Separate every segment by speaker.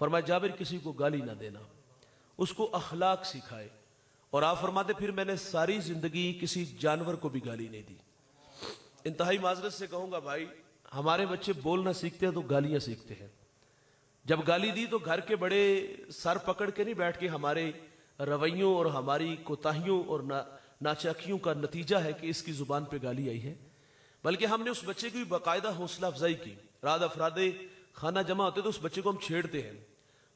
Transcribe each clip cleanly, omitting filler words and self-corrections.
Speaker 1: فرمایا جابر کسی کو گالی نہ دینا، اس کو اخلاق سکھائے. اور آپ فرماتے پھر میں نے ساری زندگی کسی جانور کو بھی گالی نہیں دی. انتہائی معذرت سے کہوں گا بھائی، ہمارے بچے بولنا سیکھتے ہیں تو گالیاں سیکھتے ہیں. جب گالی دی تو گھر کے بڑے سر پکڑ کے نہیں بیٹھ کے ہمارے رویوں اور ہماری کوتاہیوں اور ناچاکیوں کا نتیجہ ہے کہ اس کی زبان پہ گالی آئی ہے، بلکہ ہم نے اس بچے کی باقاعدہ حوصلہ افزائی کی. رات افراد خانہ جمع ہوتے تو اس بچے کو ہم چھیڑتے ہیں،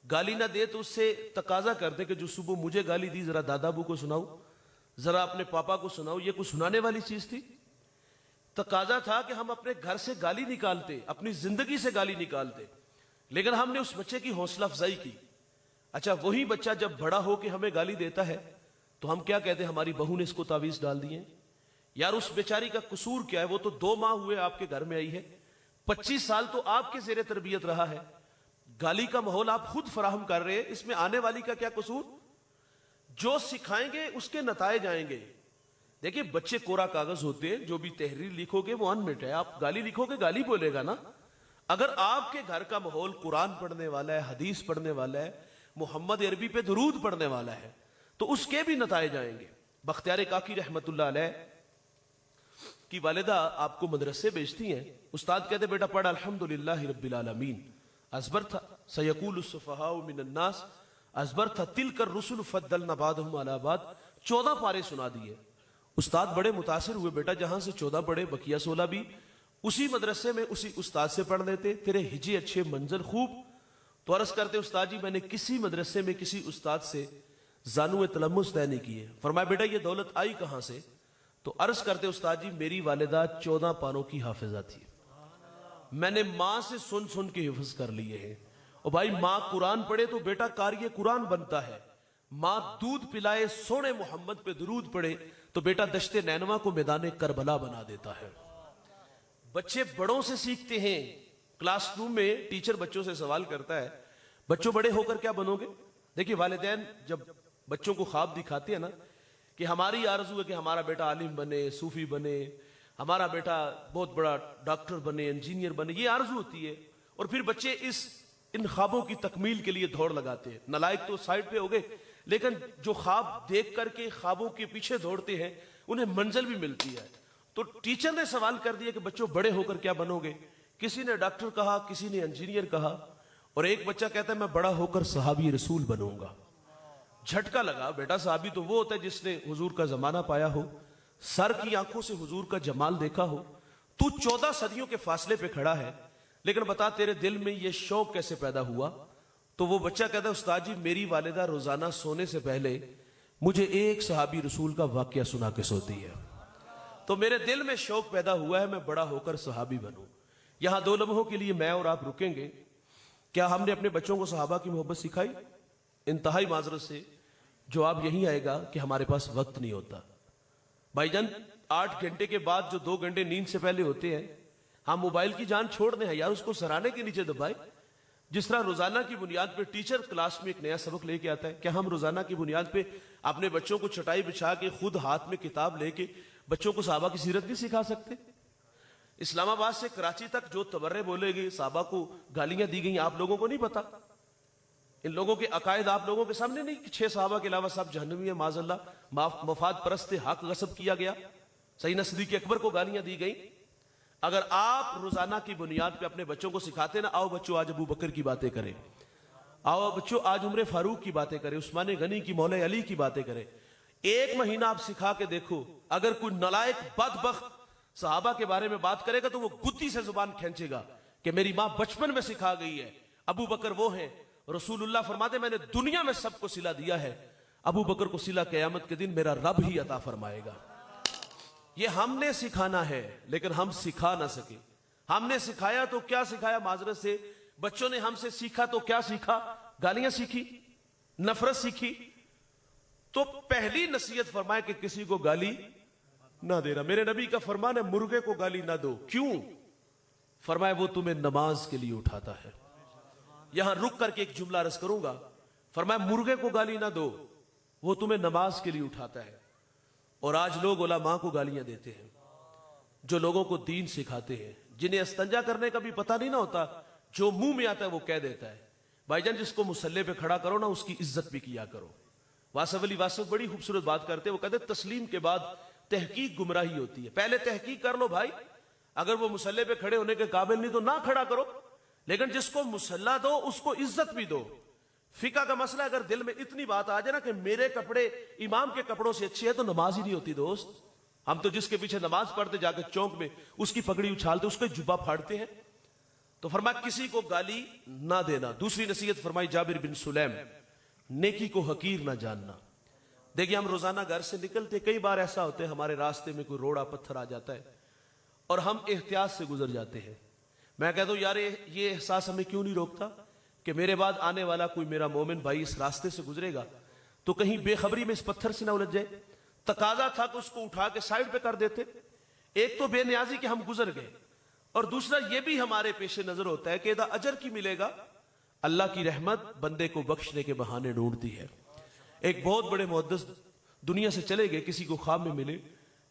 Speaker 1: گالی نہ دے تو اس سے تقاضا کرتے کہ جو صبح مجھے گالی دی ذرا دادا ابو کو سناؤ، ذرا اپنے پاپا کو سناؤ. یہ کوئی سنانے والی چیز تھی؟ تقاضا تھا کہ ہم اپنے گھر سے گالی نکالتے، اپنی زندگی سے گالی نکالتے، لیکن ہم نے اس بچے کی حوصلہ افزائی کی. اچھا وہی بچہ جب بڑا ہو کے ہمیں گالی دیتا ہے تو ہم کیا کہتے ہیں؟ ہماری بہو نے اس کو تعویذ ڈال دی ہے. یار اس بیچاری کا قصور کیا ہے؟ وہ تو 2 ماہ ہوئے آپ کے گھر میں آئی ہے، 25 سال تو آپ کے زیر تربیت رہا ہے. گالی کا ماحول آپ خود فراہم کر رہے ہیں، اس میں آنے والی کا کیا قصور؟ جو سکھائیں گے اس کے نتائج آئیں گے. دیکھیں بچے کوڑا کاغذ ہوتے ہیں، جو بھی تحریر لکھو گے وہ انمٹ ہے. آپ گالی لکھو گے گالی بولے گا نا. اگر آپ کے گھر کا ماحول قرآن پڑھنے والا ہے، حدیث پڑھنے والا ہے، محمد عربی پہ درود پڑھنے والا ہے تو اس کے بھی نتائج آئیں گے. بختیار کاکی رحمت اللہ علیہ کی والدہ آپ کو مدرسے بیچتی ہیں، استاد کہتے بیٹا پڑھ الحمدللہ رب العالمین. ازبر تھا سیقول السفہاء من الناس، ازبر تھا تلک الرسل فضلنا بعضهم علی بعض، 14 پارے سنا دیے. استاد بڑے متاثر ہوئے، بیٹا جہاں سے 14 پڑھے بقیہ 16 بھی اسی مدرسے میں اسی استاد سے پڑھ لیتے، تیرے ہجے اچھے منظر خوب. تو عرض کرتے استاد جی میں نے کسی مدرسے میں کسی استاد سے زانو تلمس طے نہیں کیے. فرمایا بیٹا یہ دولت آئی کہاں سے؟ تو عرض کرتے استاد جی میری والدہ 14 پاروں کی حافظہ تھی، میں نے ماں سے سن سن کے حفظ کر لیے ہیں. اور بھائی ماں قرآن پڑھے تو بیٹا قاری قرآن بنتا ہے، ماں دودھ پلائے سونے محمد پہ درود پڑھے تو بیٹا دشت نینوا کو میدان کربلا بنا دیتا ہے. بچے بڑوں سے سیکھتے ہیں. کلاس روم میں ٹیچر بچوں سے سوال کرتا ہے بچوں بڑے ہو کر کیا بنو گے؟ دیکھیے والدین جب بچوں کو خواب دکھاتے ہیں نا کہ ہماری آرزو ہے کہ ہمارا بیٹا عالم بنے، صوفی بنے، ہمارا بیٹا بہت بڑا ڈاکٹر بنے، انجینئر بنے، یہ آرزو ہوتی ہے. اور پھر بچے ان خوابوں کی تکمیل کے لیے دوڑ لگاتے ہیں. نالائق تو سائڈ پہ ہو گئے، لیکن جو خواب دیکھ کر کے خوابوں کے پیچھے دوڑتے ہیں انہیں منزل بھی ملتی ہے. تو ٹیچر نے سوال کر دیا کہ بچوں بڑے ہو کر کیا بنو گے؟ کسی نے ڈاکٹر کہا، کسی نے انجینئر کہا، اور ایک بچہ کہتا ہے میں بڑا ہو کر صحابی رسول بنوں گا. جھٹکا لگا. بیٹا صحابی تو وہ ہوتا ہے جس نے حضور کا زمانہ پایا ہو، سر کی آنکھوں سے حضور کا جمال دیکھا ہو. تو 14 صدیوں کے فاصلے پہ کھڑا ہے، لیکن بتا تیرے دل میں یہ شوق کیسے پیدا ہوا؟ تو وہ بچہ کہتا ہے استاد جی میری والدہ روزانہ سونے سے پہلے مجھے ایک صحابی رسول کا واقعہ سنا کے سوتی ہے، تو میرے دل میں شوق پیدا ہوا ہے میں بڑا ہو کر صحابی بنوں. یہاں 2 لمحوں کے لیے میں اور آپ رکیں گے. کیا ہم نے اپنے بچوں کو صحابہ کی محبت سکھائی؟ انتہائی معذرت سے جواب یہی آئے گا کہ ہمارے پاس وقت نہیں ہوتا. بھائی جان 8 گھنٹے کے بعد جو 2 گھنٹے نیند سے پہلے ہوتے ہیں ہم موبائل کی جان چھوڑ دیں یار، اس کو سرانے کے نیچے دبائے. جس طرح روزانہ کی بنیاد پہ ٹیچر کلاس میں ایک نیا سبق لے کے آتا ہے، کیا ہم روزانہ کی بنیاد پہ اپنے بچوں کو چٹائی بچھا کے خود ہاتھ میں کتاب لے کے بچوں کو صحابہ کی سیرت نہیں سکھا سکتے؟ اسلام آباد سے کراچی تک جو تبرے بولے گئے، صحابہ کو گالیاں دی گئیں، آپ لوگوں کو نہیں پتا؟ ان لوگوں کے عقائد آپ لوگوں کے سامنے نہیں کہ 6 صحابہ کے علاوہ سب جہنمی ہیں معاذ اللہ، مفاد پرست، حق غصب کیا گیا، سیدنا صدیق اکبر کو گالیاں دی گئیں. اگر آپ روزانہ کی بنیاد پہ اپنے بچوں کو سکھاتے نا، آؤ بچوں آج ابو بکر کی باتیں کریں، آؤ بچوں آج عمر فاروق کی باتیں کریں، عثمان غنی کی، مولا علی کی باتیں کریں. 1 مہینہ آپ سکھا کے دیکھو، اگر کوئی نالائق بدبخت صحابہ کے بارے میں بات کرے گا تو وہ گدی سے زبان کھینچے گا کہ میری ماں بچپن میں سکھا گئی ہے. ابو بکر وہ ہیں، رسول اللہ فرماتے میں نے دنیا میں سب کو صلہ دیا ہے، ابو بکر کو صلہ قیامت کے دن میرا رب ہی عطا فرمائے گا. یہ ہم نے سکھانا ہے لیکن ہم سکھا نہ سکے. ہم نے سکھایا تو کیا سکھایا؟ معذرت سے بچوں نے ہم سے سیکھا تو کیا سیکھا؟ گالیاں سیکھی، نفرت سیکھی. تو پہلی نصیحت فرمائے کہ کسی کو گالی نہ دینا. میرے نبی کا فرمان ہے مرغے کو گالی نہ دو. کیوں؟ فرمایا وہ تمہیں نماز کے لیے اٹھاتا ہے. یہاں رک کر کے ایک جملہ عرض کروں گا. فرمایا مرغے کو گالی نہ دو، وہ تمہیں نماز کے لیے اٹھاتا ہے. اور آج لوگ علماء کو گالیاں دیتے ہیں، جو لوگوں کو دین سکھاتے ہیں، جنہیں استنجا کرنے کا بھی پتہ نہیں نہ ہوتا، جو منہ میں آتا ہے وہ کہہ دیتا ہے. بھائی جان جس کو مسلح پہ کھڑا کرو نا اس کی عزت بھی کیا کرو. واصف علی واصف بڑی خوبصورت بات کرتے ہیں, وہ کہتے ہیں تسلیم کے بعد تحقیق گمراہی ہوتی ہے. پہلے تحقیق کر لو بھائی, اگر وہ مسلح پہ کھڑے ہونے کے قابل نہیں تو نہ کھڑا کرو, لیکن جس کو مسلح دو اس کو عزت بھی دو. فقہ کا مسئلہ اگر دل میں اتنی بات آ جائے نا کہ میرے کپڑے امام کے کپڑوں سے اچھے ہیں تو نماز ہی نہیں ہوتی دوست. ہم تو جس کے پیچھے نماز پڑھتے جا کے چونک میں اس کی پگڑی اچھالتے, اس کا جبہ پھاڑتے ہیں. تو فرمایا کسی کو گالی نہ دینا. دوسری نصیحت فرمائی جابر بن سلیم, نیکی کو حقیر نہ جاننا. دیکھیے ہم روزانہ گھر سے نکلتے, کئی بار ایسا ہوتا ہے ہمارے راستے میں کوئی روڑا پتھر آ جاتا ہے اور ہم احتیاط سے گزر جاتے ہیں. میں کہتا ہوں یار یہ احساس ہمیں کیوں نہیں روکتا کہ میرے بعد آنے والا کوئی میرا مومن بھائی اس راستے سے گزرے گا تو کہیں بے خبری میں اس پتھر سے نہ الجھ جائے. تقاضا تھا کہ اس کو اٹھا کے سائڈ پہ کر دیتے. ایک تو بے نیازی کہ ہم گزر گئے, اور دوسرا یہ بھی ہمارے پیش نظر ہوتا ہے کہ ادا اجر کی ملے گا. اللہ کی رحمت بندے کو بخشنے کے بہانے ڈھونڈتی ہے. ایک بہت بڑے محدث دنیا سے چلے گئے, کسی کو خواب میں ملے,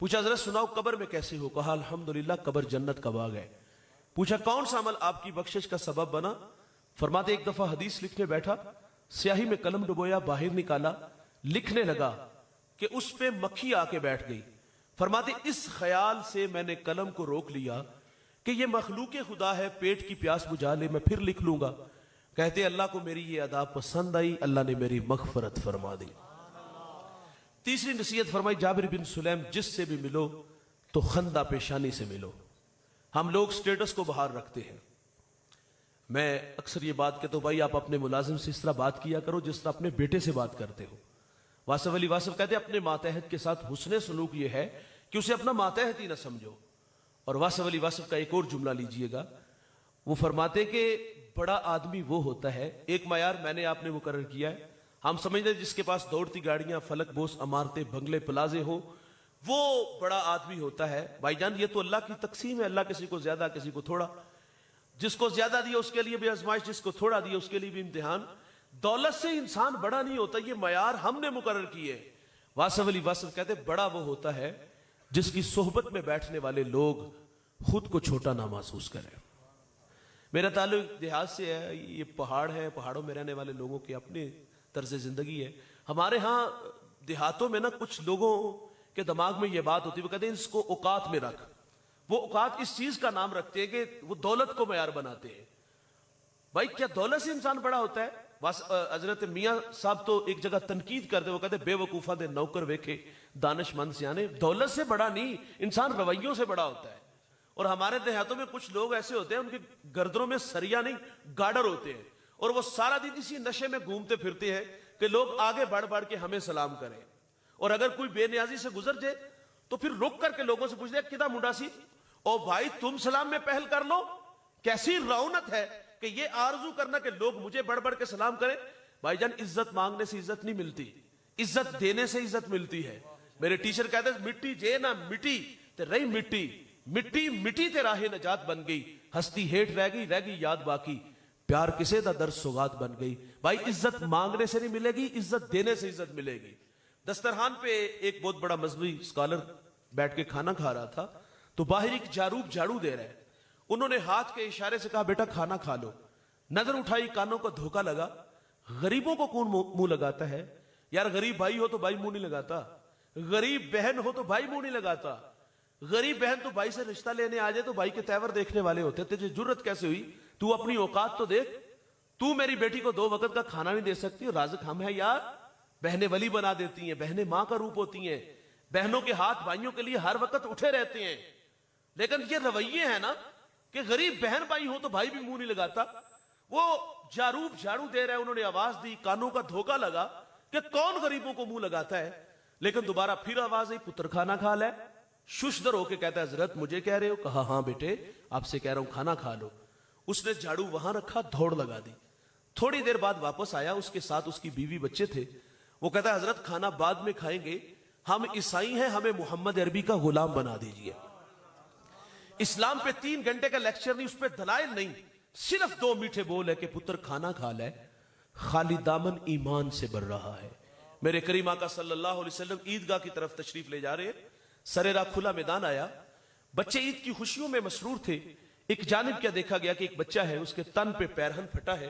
Speaker 1: پوچھا ذرا سناؤ قبر میں کیسے ہو؟ کہا الحمدللہ قبر جنت کا باغ ہے. پوچھا کون سا عمل آپ کی بخشش کا سبب بنا؟ فرماتے ایک دفعہ حدیث لکھنے بیٹھا, سیاہی میں قلم ڈبویا, باہر نکالا, لکھنے لگا کہ اس پہ مکھی آ کے بیٹھ گئی. فرماتے اس خیال سے میں نے قلم کو روک لیا کہ یہ مخلوق خدا ہے, پیٹ کی پیاس بجھا لے, میں پھر لکھ لوں گا. کہتے اللہ کو میری یہ ادا پسند آئی, اللہ نے میری مغفرت فرما دی. تیسری نصیحت فرمائی جابر بن سلیم, جس سے بھی ملو تو خندہ پیشانی سے ملو. ہم لوگ سٹیٹس کو باہر رکھتے ہیں. میں اکثر یہ بات کہتا ہوں بھائی آپ اپنے ملازم سے اس طرح بات کیا کرو جس طرح اپنے بیٹے سے بات کرتے ہو. واصف علی واصف کہتے ہیں اپنے ماتحت کے ساتھ حسن سلوک یہ ہے کہ اسے اپنا ماتحت ہی نہ سمجھو. اور واصف علی واصف کا ایک اور جملہ لیجئے گا, وہ فرماتے کہ بڑا آدمی وہ ہوتا ہے, ایک معیار میں نے آپ نے مقرر کیا ہے, ہم سمجھتے ہیں جس کے پاس دوڑتی گاڑیاں, فلک بوس عمارتیں, بنگلے, پلازے ہوں وہ بڑا آدمی ہوتا ہے. بھائی جان یہ تو اللہ کی تقسیم ہے, اللہ کسی کو زیادہ کسی کو تھوڑا, جس کو زیادہ دیا اس کے لیے بھی آزمائش, جس کو تھوڑا دیا اس کے لیے بھی امتحان. دولت سے انسان بڑا نہیں ہوتا, یہ معیار ہم نے مقرر کیے. واصف علی واصف کہتے بڑا وہ ہوتا ہے جس کی صحبت میں بیٹھنے والے لوگ خود کو چھوٹا نہ محسوس کریں. میرا تعلق دیہات سے ہے, یہ پہاڑ ہے, پہاڑوں میں رہنے والے لوگوں کے اپنے طرز زندگی ہے. ہمارے ہاں دیہاتوں میں نا کچھ لوگوں کے دماغ میں یہ بات ہوتی ہے, وہ کہتے ہیں اس کو اوقات میں رکھ. وہ اوقات اس چیز کا نام رکھتے ہیں کہ وہ دولت کو معیار بناتے ہیں. بھائی کیا دولت سے انسان بڑا ہوتا ہے؟ بس حضرت میاں صاحب تو ایک جگہ تنقید کرتے, وہ کہتے بے وقوفہ دے نوکر ویکھے دانش مند سیانے. دولت سے بڑا نہیں, انسان رویوں سے بڑا ہوتا ہے. اور ہمارے دیہاتوں میں کچھ لوگ ایسے ہوتے ہیں ان کے گردنوں میں سریا نہیں گاڈر ہوتے ہیں, اور وہ سارا دن اسی نشے میں گھومتے پھرتے ہیں کہ لوگ آگے بڑھ بڑھ کے ہمیں سلام کریں. اور اگر کوئی بے نیازی سے گزر جائے تو پھر رک کر کے لوگوں سے پوچھ لے کدا منڈا سی, او بھائی تم سلام میں پہل کر لو. کیسی رونق ہے کہ یہ آرزو کرنا کہ لوگ مجھے بڑھ بڑھ کے سلام کریں. بھائی جان عزت مانگنے سے عزت نہیں ملتی, عزت دینے سے عزت ملتی ہے. میرے ٹیچر کہتے ہیں مٹی جے نہ مٹی تے رہی مٹی, مٹی مٹی تے راہ نجات بن گئی, ہستی ہیٹ رہ گئی یاد باقی, پیار کسے دا در سوگات بن گئی. بھائی عزت مانگنے سے نہیں ملے گی, عزت دینے سے عزت ملے گی. دسترخوان پہ ایک بہت بڑا مذہبی اسکالر بیٹھ کے کھانا کھا رہا تھا, تو باہر ایک جاروب جھاڑو دے رہے, انہوں نے ہاتھ کے اشارے سے کہا بیٹا کھانا کھا لو. نظر اٹھائی, کانوں کا دھوکا لگا. غریبوں کو کون منہ لگاتا ہے یار؟ غریب بھائی ہو تو بھائی منہ نہیں لگاتا, غریب بہن ہو تو بھائی منہ نہیں لگاتا. غریب بہن تو بھائی سے رشتہ لینے آ جائے تو بھائی کے تیور دیکھنے والے ہوتے. تجھے جرت کیسے ہوئی؟ تو اپنی اوقات تو دیکھ. تو میری بیٹی کو 2 وقت کا کھانا نہیں دے سکتی, رازق ہم ہیں یار. بہنیں ولی بنا دیتی ہیں, بہنیں ماں کا روپ ہوتی ہیں, بہنوں کے ہاتھ بھائیوں کے لیے ہر وقت اٹھے رہتے ہیں. لیکن یہ رویے ہیں نا کہ غریب بہن بھائی ہو تو بھائی بھی منہ نہیں لگاتا. وہ جاروب جھاڑو دے رہے, انہوں نے آواز دی, کانوں کا دھوکا لگا کہ کون غریبوں کو منہ لگاتا ہے. لیکن دوبارہ پھر آواز آئی, پتر کھانا کھا لے. ششدر ہو کے کہتا ہے حضرت مجھے کہہ رہے ہو؟ کہا ہاں بیٹے آپ سے کہہ رہا ہوں کھانا کھا لو. اس نے جھاڑو وہاں رکھا, دوڑ لگا دی. تھوڑی دیر بعد واپس آیا, اس کے ساتھ اس کی بیوی بچے تھے. وہ کہتا ہے حضرت کھانا بعد میں کھائیں گے, ہم عیسائی ہیں, ہمیں محمد عربی کا غلام بنا دیجئے. اسلام پہ 3 گھنٹے کا لیکچر نہیں, اس پہ دلائل نہیں, صرف 2 میٹھے بول ہے کہ پتر کھانا کھا لے, خالی دامن ایمان سے بھر رہا ہے. میرے کریم آقا صلی اللہ علیہ وسلم عیدگاہ کی طرف تشریف لے جا رہے ہیں, سرے راہ کھلا میدان آیا, بچے عید کی خوشیوں میں مسرور تھے. ایک جانب کیا دیکھا گیا کہ ایک بچہ ہے, اس کے تن پہ پیرہن پھٹا ہے,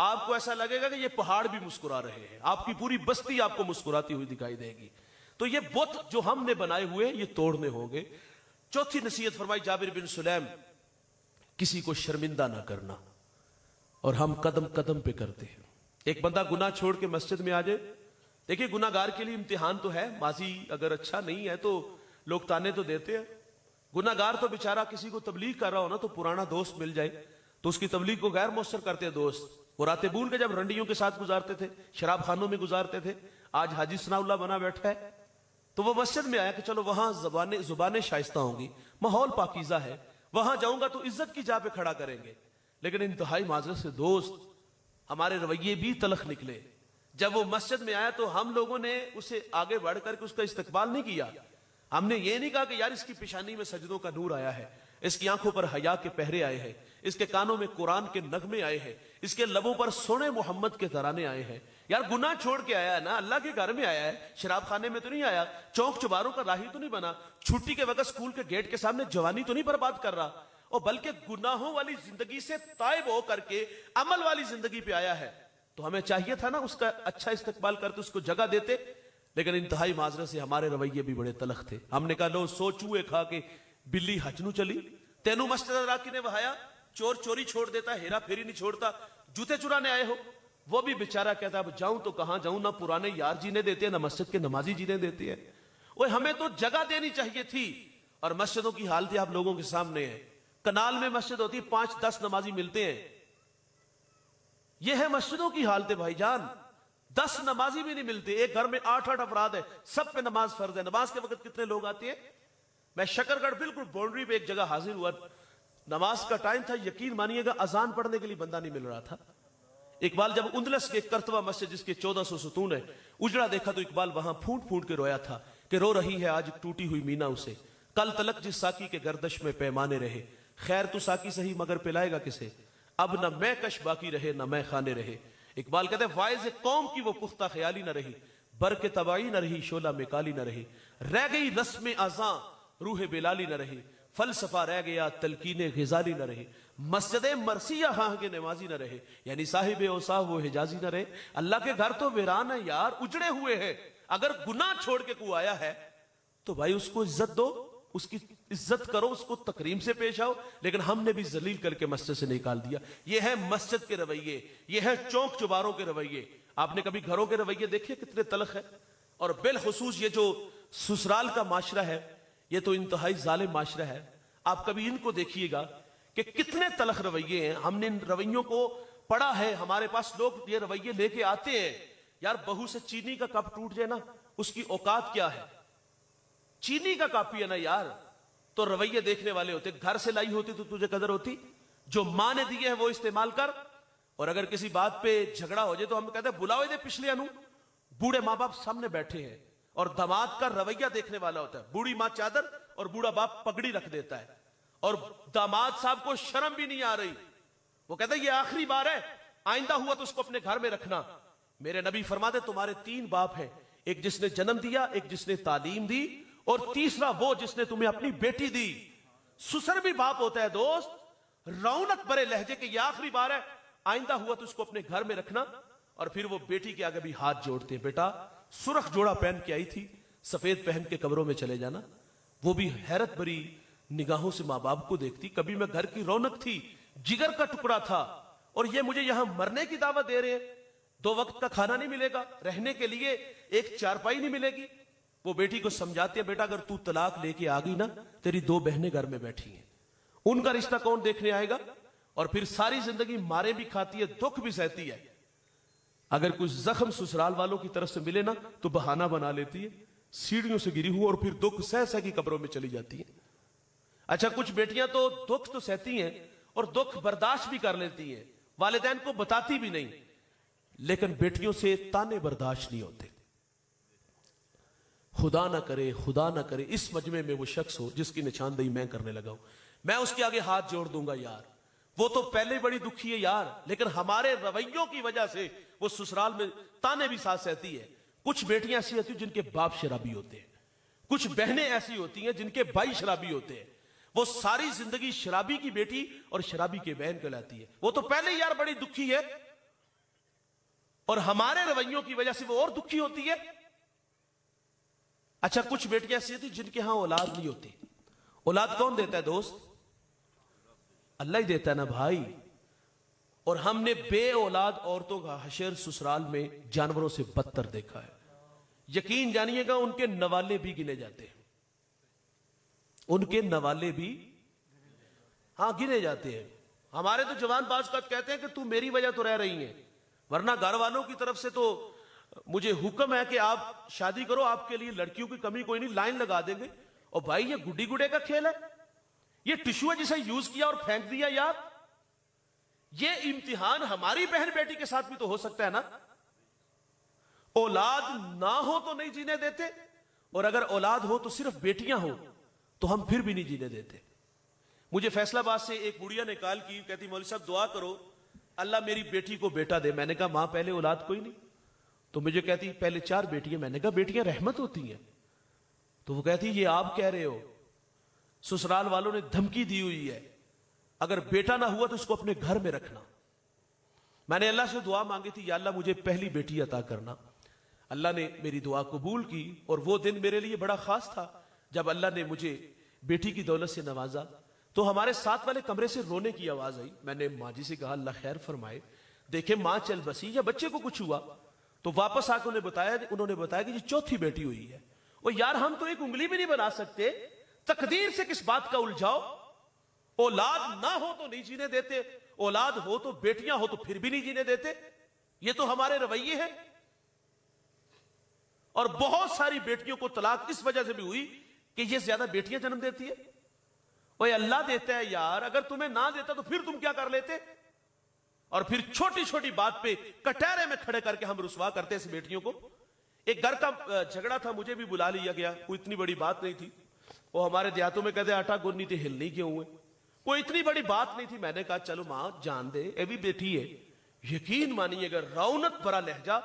Speaker 1: آپ کو ایسا لگے گا کہ یہ پہاڑ بھی مسکرا رہے ہیں، آپ کی پوری بستی آپ کو مسکراتی ہوئی دکھائی دے گی. تو یہ بت جو ہم نے بنائے ہوئے یہ توڑنے ہوں گے. چوتھی نصیحت فرمائی جابر بن سلیم، کسی کو شرمندہ نہ کرنا. اور ہم قدم قدم پہ کرتے ہیں. ایک بندہ گناہ چھوڑ کے مسجد میں آ جائے، دیکھیں گناہ گار کے لیے امتحان تو ہے، ماضی اگر اچھا نہیں ہے تو لوگ تانے تو دیتے ہیں. گناہ گار تو بیچارہ کسی کو تبلیغ کر رہا ہو نا تو پرانا دوست مل جائے تو اس کی تبلیغ کو غیر مؤثر کرتے ہیں دوست. وہ راتبون کے جب رنڈیوں کے ساتھ گزارتے تھے، شراب خانوں میں گزارتے تھے، آج حاجی ثناء اللہ بنا بیٹھا ہے. تو وہ مسجد میں آیا کہ چلو وہاں زبانیں شائستہ ہوں گی، ماحول پاکیزہ ہے، وہاں جاؤں گا تو عزت کی جا پہ کھڑا کریں گے. لیکن انتہائی معذرت سے دوست، ہمارے رویے بھی تلخ نکلے. جب وہ مسجد میں آیا تو ہم لوگوں نے اسے آگے بڑھ کر کے اس کا استقبال نہیں کیا. ہم نے یہ نہیں کہا کہ یار اس کی پیشانی میں سجدوں کا نور آیا ہے، اس کی آنکھوں پر حیا کے پہرے آئے ہیں، اس کے کانوں میں قرآن کے نغمے آئے ہیں، اس کے لبوں پر سونے محمد کے ترانے آئے ہیں. یار گناہ چھوڑ کے آیا ہے نا، اللہ کے گھر میں آیا ہے، شراب خانے میں تو نہیں آیا، چوک چباروں کا راہی تو نہیں بنا، چھٹی کے وقت اسکول کے گیٹ کے سامنے جوانی تو نہیں برباد کر رہا، اور بلکہ گناہوں والی زندگی سے تائب ہو کر کے عمل والی زندگی پہ آیا ہے. تو ہمیں چاہیے تھا نا اس کا اچھا استقبال کرتے، اس کو جگہ دیتے. لیکن انتہائی معذرت سے ہمارے رویے بھی بڑے تلخ تھے. ہم نے کہا لو سو چوہے کھا کے بلی حج نو چلی، تینوں مسجد راکی نے بہایا، چور چوری چھوڑ دیتا، ہیرا پھیری نہیں چھوڑتا، جوتے چرانے آئے ہو. وہ بھی بیچارہ کہتا اب جاؤں تو کہاں جاؤں، نہ پرانے یار جینے دیتے ہیں، نہ مسجد کے نمازی جینے دیتے ہیں. وہ ہمیں تو جگہ دینی چاہیے تھی. اور مسجدوں کی حالتیں آپ لوگوں کے سامنے ہیں. کنال میں مسجد ہوتی 5-10 نمازی ملتے ہیں. یہ ہے مسجدوں کی حالتیں بھائی جان. 10 نمازی بھی نہیں ملتے. ایک گھر میں 8-8 افراد ہیں، سب پہ نماز فرض ہے. نماز کے وقت کتنے لوگ آتے ہیں؟ میں شکرگڑھ بالکل باؤنڈری پہ ایک جگہ حاضر ہوا، نماز کا ٹائم تھا، یقین مانیے گا اذان پڑھنے کے لیے بندہ نہیں مل رہا تھا. اقبال جب اندلس کے کرتوہ مسجد جس کے 1400 ستون ہے اجڑا دیکھا تو اقبال وہاں پھونٹ پھونٹ کے رویا تھا کہ رو رہی ہے آج ٹوٹی ہوئی مینا اسے، کل تلک جس ساکی کے گردش میں پیمانے رہے، خیر تو ساکی صحیح مگر پلائے گا کسے، اب نہ میں کش باقی رہے نہ میں خانے رہے. اقبال کہتے ہیں وائز قوم کی وہ پختہ خیالی نہ رہی، بر کے تباہی نہ رہی، شعلہ میں کالی نہ رہی، رہ گئی رسم ازاں روح بلالی نہ رہی، فلسفہ رہ گیا تلقین غزالی نہ رہی، مسجد مرثیہ ہاں کے نمازی نہ رہے، یعنی صاحب اوصاف وہ حجازی نہ رہے. اللہ کے گھر تو ویران ہے یار، اجڑے ہوئے ہیں. اگر گناہ چھوڑ کے کوئی آیا ہے تو بھائی اس کو عزت دو، اس کی عزت کرو، اس کو تکریم سے پیش آؤ. لیکن ہم نے بھی ذلیل کر کے مسجد سے نکال دیا. یہ ہے مسجد کے رویے، یہ ہے چوک چباروں کے رویے. آپ نے کبھی گھروں کے رویے دیکھے کتنے تلخ ہے؟ اور بالخصوص یہ جو سسرال کا معاشرہ ہے یہ تو انتہائی ظالم معاشرہ ہے. آپ کبھی ان کو دیکھیے گا کہ کتنے تلخ رویے ہیں. ہم نے ان رویوں کو پڑھا ہے، ہمارے پاس لوگ یہ رویے لے کے آتے ہیں. یار بہو سے چینی کا کپ ٹوٹ جائے نا، اس کی اوقات کیا ہے؟ چینی کا کاپی ہے نا یار. تو رویے دیکھنے والے ہوتے، گھر سے لائی ہوتی تو تجھے قدر ہوتی، جو ماں نے دیے ہیں وہ استعمال کر. اور اگر کسی بات پہ جھگڑا ہو جائے تو ہم کہتے ہیں بلاؤ دے پچھلے انو. بوڑھے ماں باپ سامنے بیٹھے ہیں اور داماد کا رویہ دیکھنے والا ہوتا ہے. بوڑھی ماں چادر اور بوڑھا باپ پگڑی رکھ دیتا ہے، اور داماد صاحب کو شرم بھی نہیں آ رہی. وہ کہتا ہے یہ آخری بار ہے، آئندہ ہوا تو اس کو اپنے گھر میں رکھنا. میرے نبی فرماتے تمہارے 3 باپ ہیں، ایک جس نے جنم دیا، ایک جس نے تعلیم دی، اور تیسرا وہ جس نے تمہیں اپنی بیٹی دی. سسر بھی باپ ہوتا ہے دوست. رونق برے لہجے کہ یہ آخری بار ہے، آئندہ ہوا تو اس کو اپنے گھر میں رکھنا. اور پھر وہ بیٹی کے آگے بھی ہاتھ جوڑتے ہیں، بیٹا سرخ جوڑا پہن کے آئی تھی، سفید پہن کے قبروں میں چلے جانا. وہ بھی حیرت بری نگاہوں سے ماں باپ کو دیکھتی. کبھی میں گھر کی رونق تھی، جگر کا ٹکڑا تھا، اور یہ مجھے یہاں مرنے کی دعوت دے رہے ہیں. 2 وقت کا کھانا نہیں ملے گا، رہنے کے لیے ایک چارپائی نہیں ملے گی. وہ بیٹی کو سمجھاتے ہیں بیٹا اگر تو طلاق لے کے آ گئی نا، تیری 2 بہنیں گھر میں بیٹھی ہیں، ان کا رشتہ کون دیکھنے آئے گا؟ اور پھر ساری زندگی مارے بھی کھاتی ہے، دکھ بھی سہتی ہے. اگر کچھ زخم سسرال والوں کی طرف سے ملے نا تو بہانہ بنا لیتی ہے، سیڑھیوں سے گری ہوں اور پھر دکھ سہ سہ کی قبروں میں چلی جاتی ہیں. اچھا کچھ بیٹیاں تو دکھ تو سہتی ہیں اور دکھ برداشت بھی کر لیتی ہیں، والدین کو بتاتی بھی نہیں، لیکن بیٹیوں سے تانے برداشت نہیں ہوتے. خدا نہ کرے، خدا نہ کرے اس مجمع میں وہ شخص ہو جس کی نشاندہی میں کرنے لگا ہوں، میں اس کے آگے ہاتھ جوڑ دوں گا. یار وہ تو پہلے بڑی دکھی ہے یار، لیکن ہمارے رویوں کی وجہ سے وہ سسرال میں تانے بھی ساتھ سہتی ہے. کچھ بیٹیاں ایسی ہوتی ہیں جن کے باپ شرابی ہوتے ہیں، کچھ بہنیں ایسی ہوتی ہیں جن کے بھائی شرابی ہوتے ہیں. وہ ساری زندگی شرابی کی بیٹی اور شرابی کے بہن کہلاتی ہے. وہ تو پہلے یار بڑی دکھی ہے، اور ہمارے رویوں کی وجہ سے وہ اور دکھی ہوتی ہے. اچھا کچھ بیٹیاں ایسی ہوتی جن کے ہاں اولاد نہیں ہوتی. اولاد کون دیتا ہے دوست؟ اللہ ہی دیتا ہے نا بھائی. اور ہم نے بے اولاد عورتوں کا حشر سسرال میں جانوروں سے بدتر دیکھا ہے. یقین جانیے گا ان کے نوالے بھی گنے جاتے ہیں. ان کے نوالے بھی ہاں گنے جاتے ہیں. ہمارے تو جوان باز کا کہتے ہیں کہ تو میری وجہ تو رہ رہی ہیں، ورنہ گھر والوں کی طرف سے تو مجھے حکم ہے کہ آپ شادی کرو، آپ کے لیے لڑکیوں کی کمی کوئی نہیں، لائن لگا دیں گے. اور بھائی یہ گڈی گڈے کا کھیل ہے، یہ ٹشو ہے جسے یوز کیا اور پھینک دیا. یار یہ امتحان ہماری بہن بیٹی کے ساتھ بھی تو ہو سکتا ہے نا. اولاد نہ ہو تو نہیں جینے دیتے، اور اگر اولاد ہو تو صرف بیٹیاں ہوں تو ہم پھر بھی نہیں جینے دیتے. مجھے فیصل آباد سے ایک بڑھیا نے کال کی، کہتی مولوی صاحب دعا کرو اللہ میری بیٹی کو بیٹا دے. میں نے کہا ماں پہلے اولاد کوئی نہیں. تو مجھے کہتی پہلے 4 بیٹیاں. میں نے کہا بیٹیاں رحمت ہوتی ہیں. تو وہ کہتی یہ آپ کہہ رہے ہو، سسرال والوں نے دھمکی دی ہوئی ہے اگر بیٹا نہ ہوا تو اس کو اپنے گھر میں رکھنا. میں نے اللہ سے دعا مانگی تھی یا اللہ مجھے پہلی بیٹی عطا کرنا. اللہ نے میری دعا قبول کی، اور وہ دن میرے لیے بڑا خاص تھا جب اللہ نے مجھے بیٹی کی دولت سے نوازا. تو ہمارے ساتھ والے کمرے سے رونے کی آواز آئی. میں نے ماں جی سے کہا اللہ خیر فرمائے، دیکھیں ماں چل بسی یا بچے کو کچھ ہوا. تو واپس آ کے انہوں نے بتایا کہ یہ 4تھی بیٹی ہوئی ہے. اور یار ہم تو ایک انگلی بھی نہیں بنا سکتے، تقدیر سے کس بات کا الجھاؤ. اولاد نہ ہو تو نہیں جینے دیتے، اولاد ہو تو بیٹیاں ہو تو پھر بھی نہیں جینے دیتے. یہ تو ہمارے رویے ہیں. اور بہت ساری بیٹیوں کو طلاق اس وجہ سے بھی ہوئی کہ یہ زیادہ بیٹیاں جنم دیتی ہے. اوے اللہ دیتا ہے یار، اگر تمہیں نہ دیتا تو پھر تم کیا کر لیتے؟ اور پھر چھوٹی چھوٹی بات پہ کٹہرے میں کھڑے کر کے ہم رسوا کرتے اس بیٹیوں کو. ایک گھر کا جھگڑا تھا، مجھے بھی بلا لیا گیا. کوئی اتنی بڑی بات نہیں تھی. وہ ہمارے دیہاتوں میں کہتے آٹا گونی تھے ہل نہیں کیوں ہوئے. کوئی اتنی بڑی بات نہیں تھی. میں نے کہا چلو ماں جان دے، اے بھی بیٹی ہے. یقین مانیے گا رونق بھرا لہجہ،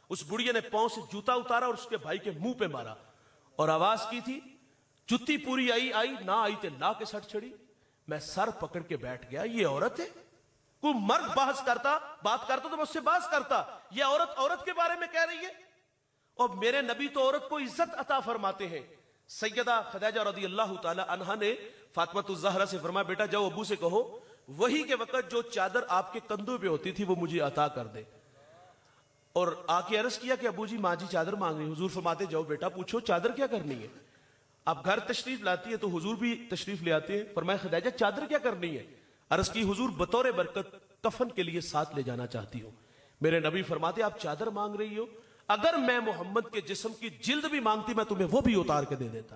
Speaker 1: اس بڑھیا نے پاؤں سے جوتا اتارا اور اس کے بھائی کے منہ پہ مارا اور آواز کی تھی جتی پوری آئی نہ آئی تے لا کے سٹ چھڑی. میں سر پکڑ کے بیٹھ گیا. یہ عورت ہے؟ کوئی مرد بات کرتا تو میں اس سے بحث کرتا. یہ عورت کے بارے میں کہہ رہی ہے. اور میرے نبی تو عورت کو عزت عطا فرماتے ہیں. سیدہ خدیجہ رضی اللہ تعالی عنہا نے فاطمہ الزہرا سے فرمایا بیٹا جاؤ ابو سے کہو وہی کے وقت جو چادر آپ کے کندھوں پہ ہوتی تھی وہ مجھے عطا کر دے. اور آ کے عرض کیا کہ ابو جی ماں جی چادر مانگ رہی. حضور فرماتے جاؤ بیٹا پوچھو چادر کیا کرنی ہے. اب گھر تشریف لاتی ہے تو حضور بھی تشریف لے آتے ہیں. فرمایا خدیجہ چادر کیا کرنی ہے؟ عرض کی حضور بطور برکت کفن کے لیے ساتھ لے جانا چاہتی ہوں. میرے نبی فرماتے آپ چادر مانگ رہی ہو، اگر میں محمد کے جسم کی جلد بھی مانگتی میں تمہیں وہ بھی اتار کے دے دیتا.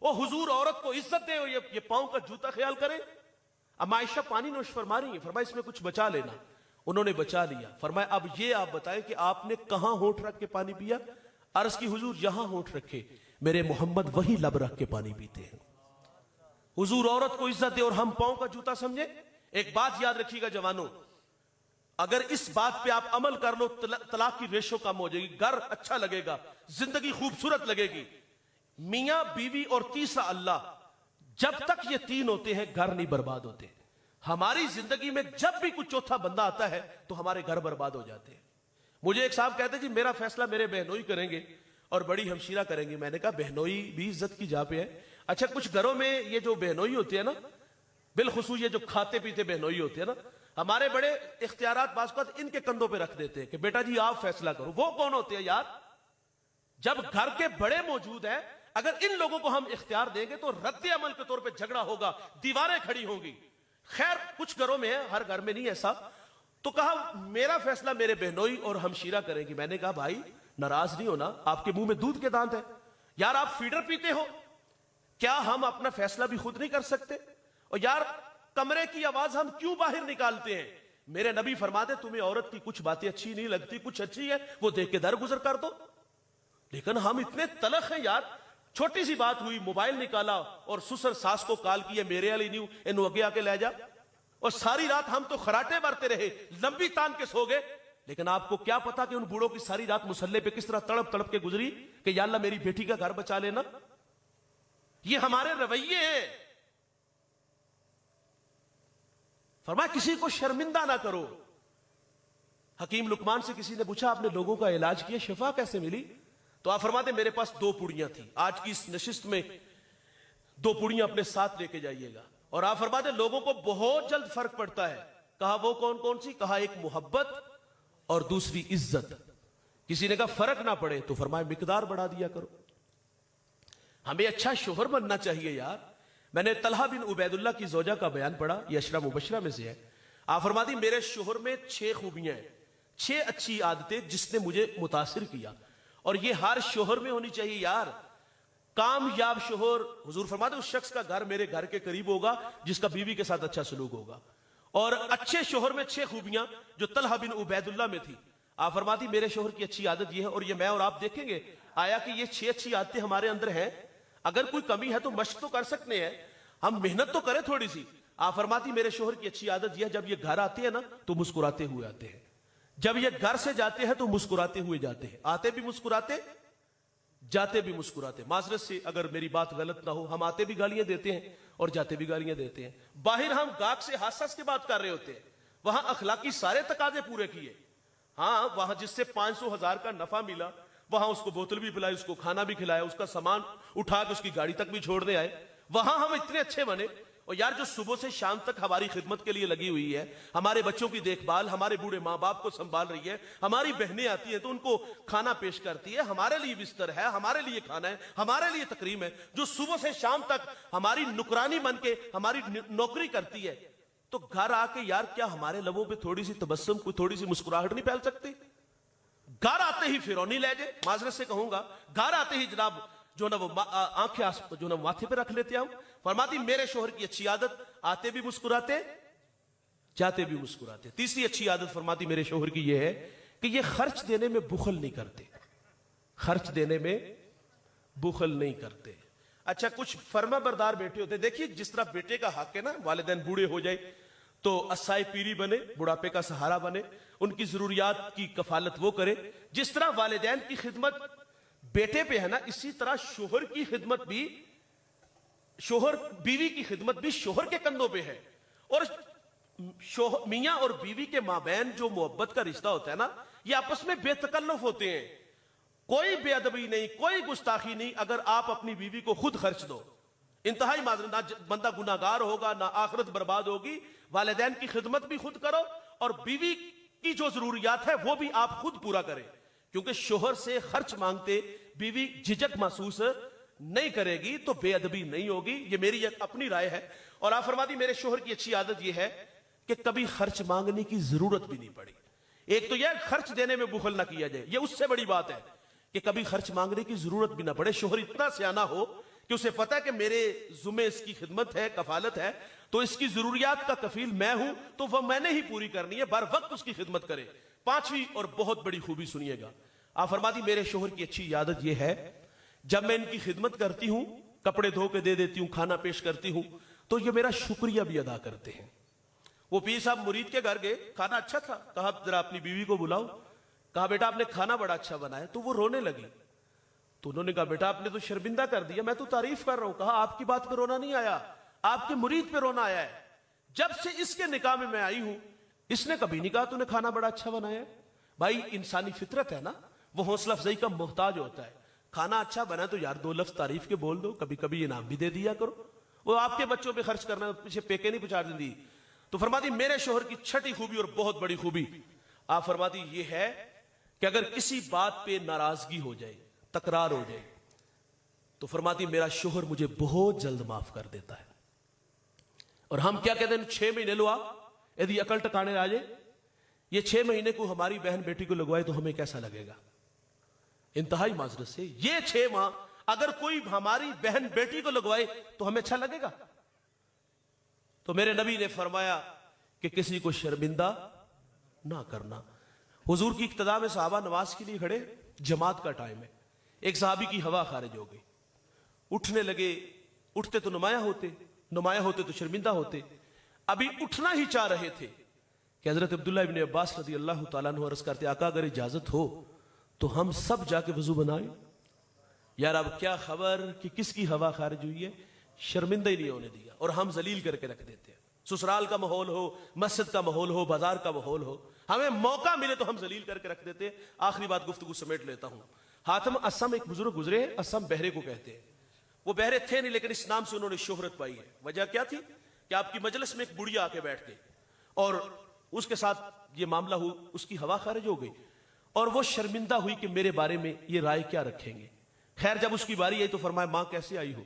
Speaker 1: او حضور عورت کو عزت دے، یہ پاؤں کا جوتا خیال کرے. اب عائشہ پانی نوش فرما رہی ہیں. فرمایا اس میں کچھ بچا لینا. انہوں نے بچا لیا. فرمایا اب یہ آپ بتائیں کہ آپ نے کہاں ہونٹ رکھ کے پانی پیا؟ عرض کی حضور یہاں ہونٹ رکھے، میرے محمد وہی لب رکھ کے پانی پیتے ہیں. حضور عورت کو عزت دے اور ہم پاؤں کا جوتا سمجھے. ایک بات یاد رکھیے گا جوانوں، اگر اس بات پہ آپ عمل کر لو طلاق کی ریشو کم ہو جائے گی، گھر اچھا لگے گا، زندگی خوبصورت لگے گی. میاں بیوی اور تیسرا اللہ، جب تک یہ 3 ہوتے ہیں گھر نہیں برباد ہوتے. ہماری زندگی میں جب بھی کوئی چوتھا بندہ آتا ہے تو ہمارے گھر برباد ہو جاتے ہیں. مجھے ایک صاحب کہتے ہیں جی میرا فیصلہ میرے بہنوئی کریں گے اور بڑی ہمشیرہ کریں گے. میں نے کہا بہنوئی بھی عزت کی جا پہ ہے. اچھا کچھ گھروں میں یہ جو بہنوئی ہوتی ہے نا، بالخصوص یہ جو کھاتے پیتے بہنوئی ہوتے ہیں نا، ہمارے بڑے اختیارات بعض اوقات ان کے کندھوں پہ رکھ دیتے ہیں کہ بیٹا جی آپ فیصلہ کرو. وہ کون ہوتے ہیں یار؟ جب گھر کے بڑے موجود ہیں، اگر ان لوگوں کو ہم اختیار دیں گے تو رد عمل کے طور پہ جھگڑا ہوگا، دیواریں کھڑی ہوں گی. خیر کچھ گھروں میں ہے، ہر گھر میں نہیں ایسا. تو کہا میرا فیصلہ میرے بہنوئی اور ہمشیرہ کریں گی. میں نے کہا بھائی ناراض نہیں ہونا، آپ کے منہ میں دودھ کے دانت ہے. یار آپ فیڈر پیتے ہو، کیا ہم اپنا فیصلہ بھی خود نہیں کر سکتے؟ اور یار کمرے کی آواز ہم کیوں باہر نکالتے ہیں؟ میرے نبی فرماتے تمہیں عورت کی کچھ باتیں اچھی نہیں لگتی، کچھ اچھی ہے وہ دیکھ کے درگزر کر دو. لیکن ہم اتنے تلخ ہیں یار. چھوٹی سی بات ہوئی، موبائل نکالا اور سسر ساس کو کال کی میرے والی نیو انو اگے آ کے لے جا. اور ساری رات ہم تو خراٹے مارتے رہے، لمبی تان کے سو گئے. لیکن آپ کو کیا پتا کہ ان بوڑھوں کی ساری رات مسلح پہ کس طرح تڑپ تڑپ کے گزری کہ یا اللہ میری بیٹی کا گھر بچا لینا. یہ ہمارے رویے ہیں. فرمایا کسی کو شرمندہ نہ کرو. حکیم لقمان سے کسی نے پوچھا آپ نے لوگوں کا علاج کیا، شفا کیسے ملی؟ تو آپ فرماتے میرے پاس 2 پوڑیاں تھیں، آج کی اس نشست میں 2 پوڑیاں اپنے ساتھ لے کے جائیے گا، اور آپ فرماتے لوگوں کو بہت جلد فرق پڑتا ہے۔ کہا وہ کون کون سی؟ کہا ایک محبت اور دوسری عزت۔ کسی نے کہا فرق نہ پڑے، تو فرمایا مقدار بڑھا دیا کرو۔ ہمیں اچھا شوہر بننا چاہیے یار۔ میں نے طلحہ بن عبید اللہ کی زوجہ کا بیان پڑھا، یہ عشرہ مبشرہ میں سے ہے۔ آپ فرماتی میرے شوہر میں 6 خوبیاں ہیں، 6 اچھی عادتیں جس نے مجھے متاثر کیا، اور یہ ہر شوہر میں ہونی چاہیے یار۔ کامیاب شوہر، حضور فرماتے اس شخص کا گھر میرے گھر کے قریب ہوگا جس کا بیوی کے ساتھ اچھا سلوک ہوگا۔ اور اچھے شوہر میں 6 خوبیاں جو طلحہ بن عبید اللہ میں تھی۔ آپ فرماتی میرے شوہر کی اچھی عادت یہ ہے، اور یہ میں اور آپ دیکھیں گے آیا کہ یہ 6 اچھی عادتیں ہمارے اندر ہیں۔ اگر کوئی کمی ہے تو مشق تو کر سکتے ہیں، ہم محنت تو کریں تھوڑی سی۔ آپ فرماتی میرے شوہر کی اچھی عادت یہ ہے، جب یہ گھر آتے ہیں نا تو مسکراتے ہوئے آتے ہیں، جب یہ گھر سے جاتے ہیں تو مسکراتے ہوئے جاتے ہیں، آتے بھی مسکراتے جاتے بھی مسکراتے۔ معذرت سے اگر میری بات غلط نہ ہو، ہم آتے بھی گالیاں دیتے ہیں اور جاتے بھی گالیاں دیتے ہیں۔ باہر ہم گاہک سے ہنس ہنس کے بات کر رہے ہوتے ہیں، وہاں اخلاقی سارے تقاضے پورے کیے۔ ہاں وہاں جس سے 500,000 کا نفع ملا، وہاں اس کو بوتل بھی پلائی، اس کو کھانا بھی کھلایا، اس کا سامان اٹھا کے اس کی گاڑی تک بھی چھوڑنے آئے، وہاں ہم اتنے اچھے بنے۔ اور یار جو صبح سے شام تک ہماری خدمت کے لیے لگی ہوئی ہے، ہمارے بچوں کی دیکھ بھال، ہمارے بوڑھے ماں باپ کو سنبھال رہی ہے، ہماری بہنیں آتی ہیں تو ان کو کھانا پیش کرتی ہے، ہمارے لیے بستر ہے، ہمارے لیے کھانا ہے، ہمارے لیے تکریم ہے، جو صبح سے شام تک ہماری نکرانی بن کے ہماری نوکری کرتی ہے، تو گھر آ کے یار کیا ہمارے لبوں پہ تھوڑی سی تبسم، کوئی تھوڑی سی مسکراہٹ نہیں پھیل سکتی؟ گھر آتے ہی فرعونی لہجے، معذرت سے کہوں گا، گھر آتے ہی جناب جو نا وہ آنکھیں جو نا ماتھے پہ رکھ لیتے ہم۔ فرماتی میرے شوہر کی اچھی عادت، آتے بھی مسکراتے جاتے بھی مسکراتے۔ تیسری اچھی عادت فرماتی میرے شوہر کی یہ ہے کہ یہ خرچ دینے میں بخل نہیں کرتے، خرچ دینے میں بخل نہیں کرتے۔ اچھا کچھ فرما بردار بیٹے ہوتے، دیکھیے جس طرح بیٹے کا حق ہے نا، والدین بوڑھے ہو جائے تو اسائے پیری بنے، بڑھاپے کا سہارا بنے، ان کی ضروریات کی کفالت وہ کرے۔ جس طرح والدین کی خدمت بیٹے پہ ہے نا، اسی طرح شوہر کی خدمت بھی، شوہر بیوی کی خدمت بھی شوہر کے کندھوں پہ ہے۔ اور میاں اور بیوی کے مابین جو محبت کا رشتہ ہوتا ہے نا، یہ آپس میں بے تکلف ہوتے ہیں، کوئی بے ادبی نہیں، کوئی گستاخی نہیں۔ اگر آپ اپنی بیوی کو خود خرچ دو، انتہائی معذرت، نہ بندہ گناہگار ہوگا نہ آخرت برباد ہوگی۔ والدین کی خدمت بھی خود کرو، اور بیوی کی جو ضروریات ہے وہ بھی آپ خود پورا کریں، کیونکہ شوہر سے خرچ مانگتے بیوی جھجک محسوس نہیں کرے گی تو بے ادبی نہیں ہوگی۔ یہ میری ایک اپنی رائے ہے۔ اور آپ فرماتی میرے شوہر کی اچھی عادت یہ ہے کہ کبھی خرچ مانگنے کی ضرورت بھی نہیں پڑی۔ ایک تو یہ خرچ دینے میں بخل نہ کیا جائے، یہ اس سے بڑی بات ہے کہ کبھی خرچ مانگنے کی ضرورت بھی نہ پڑے۔ شوہر اتنا سیانہ ہو کہ اسے پتا ہے کہ میرے ذمے اس کی خدمت ہے، کفالت ہے، تو اس کی ضروریات کا کفیل میں ہوں، تو وہ میں نے ہی پوری کرنی ہے، بر وقت اس کی خدمت کرے۔ 5ویں اور بہت بڑی خوبی سنیے گا، آپ فرماتی میرے شوہر کی اچھی عادت یہ ہے، جب میں ان کی خدمت کرتی ہوں، کپڑے دھو کے دے دیتی ہوں، کھانا پیش کرتی ہوں، تو یہ میرا شکریہ بھی ادا کرتے ہیں۔ وہ پیر صاحب مرید کے گھر گئے، کھانا اچھا تھا، کہا ذرا اپنی بیوی کو بلاؤ، کہا بیٹا آپ نے کھانا بڑا اچھا بنایا، تو وہ رونے لگی۔ تو انہوں نے کہا بیٹا آپ نے تو شرمندہ کر دیا، میں تو تعریف کر رہا ہوں۔ کہا آپ کی بات پہ رونا نہیں آیا، آپ کے مرید پہ رونا آیا ہے۔ جب سے اس کے نکاح میں آئی ہوں، اس نے کبھی نہیں کہا تو نے کھانا بڑا اچھا بنایا ہے۔ بھائی انسانی فطرت ہے نا، وہ حوصلہ افزائی کا محتاج ہوتا ہے۔ کھانا اچھا بنا تو یار 2 لفظ تعریف کے بول دو، کبھی کبھی انعام بھی دے دیا کرو۔ وہ آپ کے بچوں پہ خرچ کرنا، پیچھے پیکے نہیں پہنچا دیں دی۔ تو فرماتی میرے شوہر کی 6ٹھی خوبی اور بہت بڑی خوبی، آپ فرماتی یہ ہے کہ اگر کسی بات پہ ناراضگی ہو جائے، تکرار ہو جائے، تو فرماتی میرا شوہر مجھے بہت جلد معاف کر دیتا ہے۔ اور ہم کیا کہتے ہیں 6 مہینے لو یدی عقل ٹکانے آ جائے، یہ 6 مہینے کو ہماری بہن بیٹی کو لگوائے تو ہمیں کیسا لگے گا؟ انتہائی معذرت سے یہ 6 ماہ اگر کوئی ہماری بہن بیٹی کو لگوائے تو ہمیں اچھا لگے گا؟ تو میرے نبی نے فرمایا کہ کسی کو شرمندہ نہ کرنا۔ حضور کی اقتداء میں صحابہ نماز کے لیے کھڑے، جماعت کا ٹائم ہے، ایک صحابی کی ہوا خارج ہو گئی، اٹھنے لگے، اٹھتے تو نمایاں ہوتے تو شرمندہ ہوتے، ابھی اٹھنا ہی چاہ رہے تھے کہ حضرت عبداللہ ابن عباس رضی اللہ تعالیٰ عنہ عرض کرتے آقا اگر اجازت ہو تو ہم سب جا کے وضو بنائیں۔ یار اب کیا خبر کہ کس کی ہوا خارج ہوئی ہے، شرمندہ ہی نہیں ہونے دیا، اور ہم ذلیل کر کے رکھ دیتے ہیں۔ سسرال کا ماحول ہو، مسجد کا ماحول ہو، بازار کا ماحول ہو، ہمیں موقع ملے تو ہم ذلیل کر کے رکھ دیتے. آخری بات گفتگو سمیٹ لیتا ہوں. حاتم اسم ایک بزرگ گزرے ہیں, اسم بہرے کو کہتے ہیں. وہ بہرے تھے نہیں لیکن اس نام سے انہوں نے شہرت پائی ہے. وجہ کیا تھی کہ آپ کی مجلس میں ایک بڑھیا آ کے بیٹھ گئی اور اس کے ساتھ یہ معاملہ ہو, اس کی ہوا خارج ہو گئی اور وہ شرمندہ ہوئی کہ میرے بارے میں یہ رائے کیا رکھیں گے. خیر جب اس کی باری آئی تو فرمایا ماں کیسے آئی ہو؟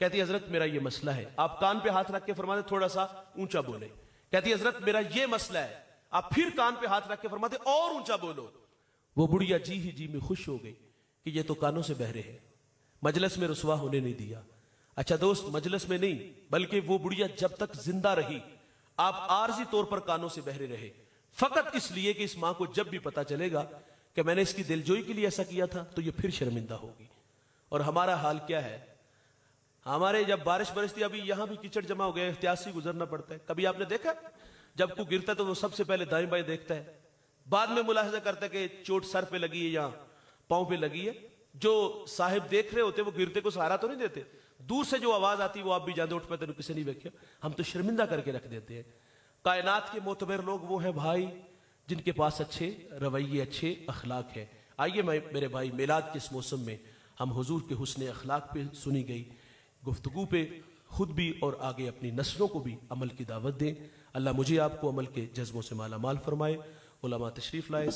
Speaker 1: کہتی حضرت میرا یہ مسئلہ ہے. آپ کان پہ ہاتھ رکھ کے فرماتے تھوڑا سا اونچا بولے. کہتی حضرت میرا یہ مسئلہ ہے. آپ پھر کان پہ ہاتھ رکھ کے فرماتے اور اونچا بولو. وہ بڑھیا جی ہی جی میں خوش ہو گئی کہ یہ تو کانوں سے بہرے ہیں, مجلس میں رسوا ہونے نہیں دیا. اچھا دوست, مجلس میں نہیں بلکہ وہ بڑھیا جب تک زندہ رہی آپ عارضی طور پر کانوں سے بہرے رہے, فقط اس لیے کہ اس ماں کو جب بھی پتا چلے گا کہ میں نے اس کی دلجوئی کے لیے ایسا کیا تھا تو یہ پھر شرمندہ ہوگی. اور ہمارا حال کیا ہے؟ ہمارے جب بارش برستی, ابھی یہاں بھی کیچڑ جمع ہو گیا, احتیاط سے گزرنا پڑتا ہے. کبھی آپ نے دیکھا جب کوئی گرتا ہے تو وہ سب سے پہلے دائیں بائیں دیکھتا ہے, بعد میں ملاحظہ کرتا ہے کہ چوٹ سر پہ لگی ہے یا پاؤں پہ لگی ہے. جو صاحب دیکھ رہے ہوتے وہ گرتے کو سہارا تو نہیں دیتے, دور سے جو آواز آتی وہ آپ بھی جانے اٹھ پاتے کسی نہیں دیکھا. ہم تو شرمندہ کر کے رکھ دیتے ہیں. کائنات کے معتبر لوگ وہ ہیں بھائی جن کے پاس اچھے رویے, اچھے اخلاق ہیں. آئیے میرے بھائی, میلاد کے اس موسم میں ہم حضور کے حسن اخلاق پہ سنی گئی گفتگو پہ خود بھی اور آگے اپنی نسلوں کو بھی عمل کی دعوت دیں. اللہ مجھے آپ کو عمل کے جذبوں سے مالا مال فرمائے. علماء تشریف لائے.